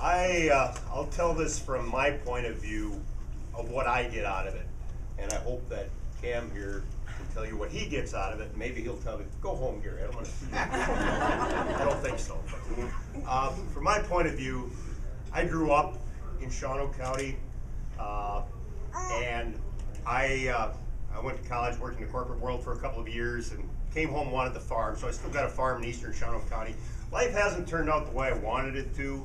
I'll tell this from my point of view of what I get out of it, and I hope that Cam here can tell you what he gets out of it. Maybe he'll tell me, "Go home, Gary. I don't want to see you." I don't think so. From my point of view, I grew up in Shawano County, and I went to college, worked in the corporate world for a couple of years, and came home, wanted the farm. So I still got a farm in eastern Shawano County. Life hasn't turned out the way I wanted it to.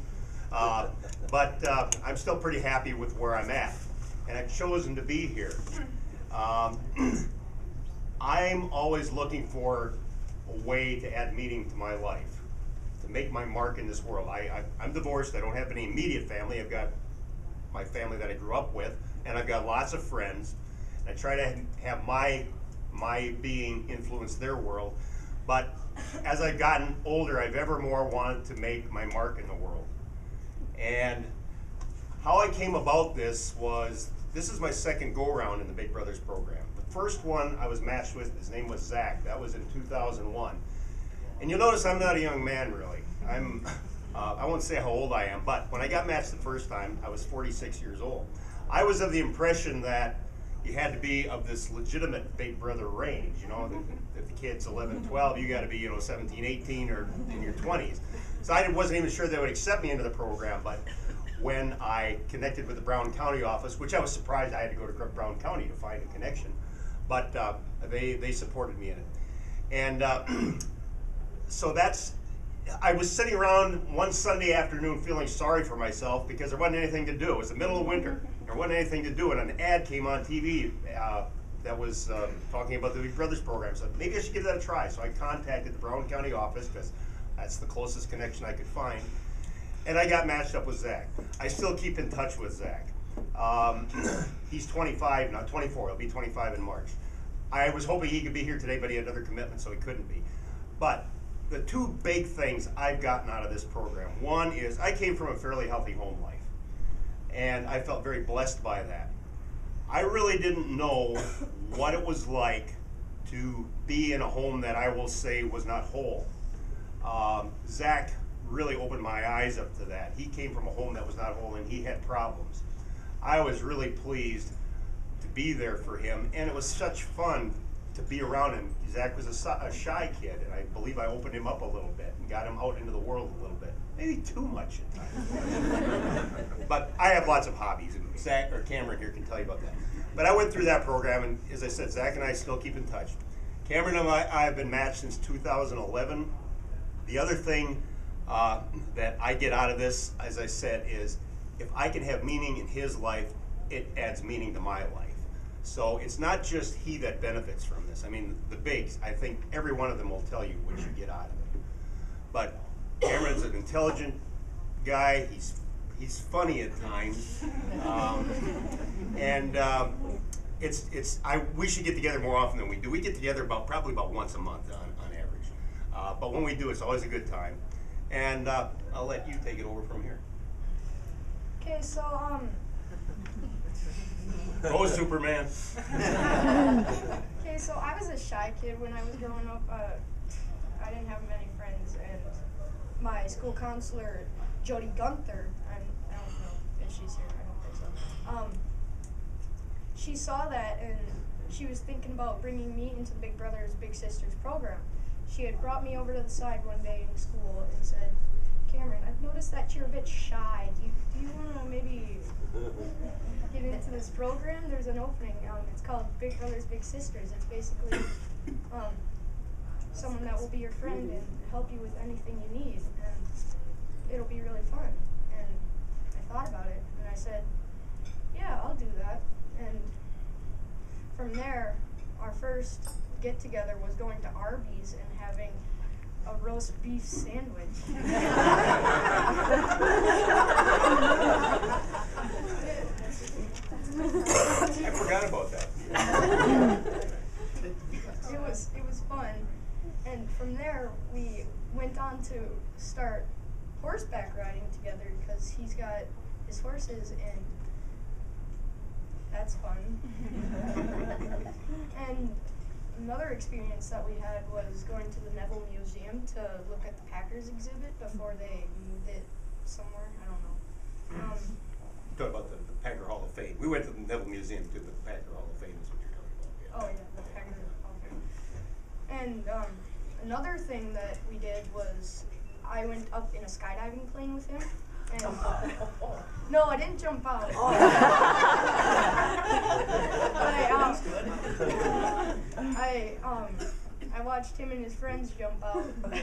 But I'm still pretty happy with where I'm at, and I've chosen to be here. I'm always looking for a way to add meaning to my life, to make my mark in this world. I'm divorced. I don't have any immediate family. I've got my family that I grew up with, and I've got lots of friends. I try to have my being influence their world, but as I've gotten older, I've ever more wanted to make my mark in the world. And how I came about this is my second go-around in the Big Brothers program. The first one I was matched with, his name was Zach. That was in 2001. And you'll notice I'm not a young man, really. I won't say how old I am, but when I got matched the first time, I was 46 years old. I was of the impression that you had to be of this legitimate Big Brother range. You know, if the kid's 11, 12, you got to be, 17, 18, or in your 20s. So I wasn't even sure they would accept me into the program, but when I connected with the Brown County office, which I was surprised I had to go to Brown County to find a connection, but they supported me in it. And so I was sitting around one Sunday afternoon feeling sorry for myself because there wasn't anything to do. It was the middle of winter. There wasn't anything to do, and an ad came on TV that was talking about the Big Brothers program. So maybe I should give that a try. So I contacted the Brown County office because that's the closest connection I could find. And I got matched up with Zach. I still keep in touch with Zach. He's 25 now, 24. He'll be 25 in March. I was hoping he could be here today, but he had another commitment, so he couldn't be. But the two big things I've gotten out of this program, one is I came from a fairly healthy home life, and I felt very blessed by that. I really didn't know what it was like to be in a home that I will say was not whole. Zach really opened my eyes up to that. He came from a home that was not whole, and he had problems. I was really pleased to be there for him, and it was such fun to be around him. Zach was a shy kid, and I believe I opened him up a little bit and got him out into the world a little bit. Maybe too much at times. But I have lots of hobbies, and Zach or Cameron here can tell you about that. But I went through that program, and as I said, Zach and I still keep in touch. Cameron and I have been matched since 2011. The other thing that I get out of this, as I said, is if I can have meaning in his life, it adds meaning to my life. So it's not just he that benefits from this. I mean, the bigs, I think every one of them will tell you what you get out of it. But Cameron's an intelligent guy. He's funny at times, we should get together more often than we do. We get together probably about once a month on average. But when we do, it's always a good time. And I'll let you take it over from here. Okay, so Go Superman. Okay, so I was a shy kid when I was growing up. I didn't have many friends, and my school counselor, Jody Gunther, I don't know if she's here, I don't think so. She saw that, and she was thinking about bringing me into the Big Brothers Big Sisters program. She had brought me over to the side one day in school and said, "Cameron, I've noticed that you're a bit shy. Do you want to maybe get into this program? There's an opening. It's called Big Brothers Big Sisters. It's basically someone that will be your friend and help you with anything you need, and it'll be really fun." And I thought about it, and I said, "Yeah, I'll do that." And from there, our first get-together was going to Arby's and having a roast beef sandwich. I forgot about that. It was fun, and from there we went on to start horseback riding together because he's got his horses, and that's fun. And another experience that we had was going to the Neville Museum to look at the Packers exhibit before they moved it somewhere. I don't know. talking about the Packer Hall of Fame. We went to the Neville Museum to the Packer Hall of Fame is what you're talking about. Oh yeah, the Packer Hall of Fame. And another thing that we did was I went up in a skydiving plane with him. And no, I didn't jump out. I watched him and his friends jump out. And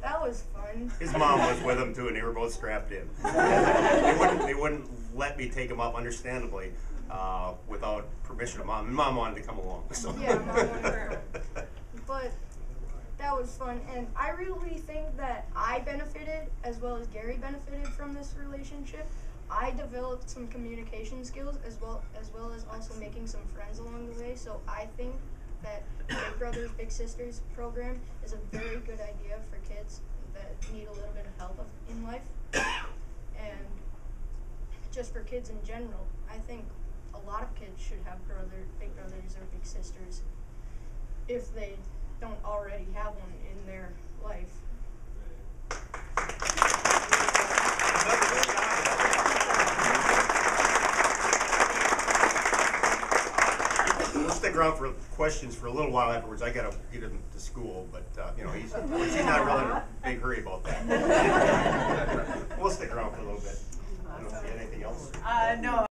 that was fun. His mom was with him too, and they were both strapped in. They wouldn't let me take him up, understandably, without permission of mom. And mom wanted to come along. So. Yeah, mom wanted to come. But that was fun, and I really think that I benefited as well as Gary benefited from this relationship. I developed some communication skills as well as also making some friends along the way. So I think that Big Brothers Big Sisters program is a very good idea for kids that need a little bit of help in life, and just for kids in general. I think a lot of kids should have big brothers or big sisters if they don't already have one in their life. We'll stick around for questions for a little while afterwards. I gotta get him to school, but you know he's not really in a big hurry about that. We'll stick around for a little bit. I don't know if you had anything else. No.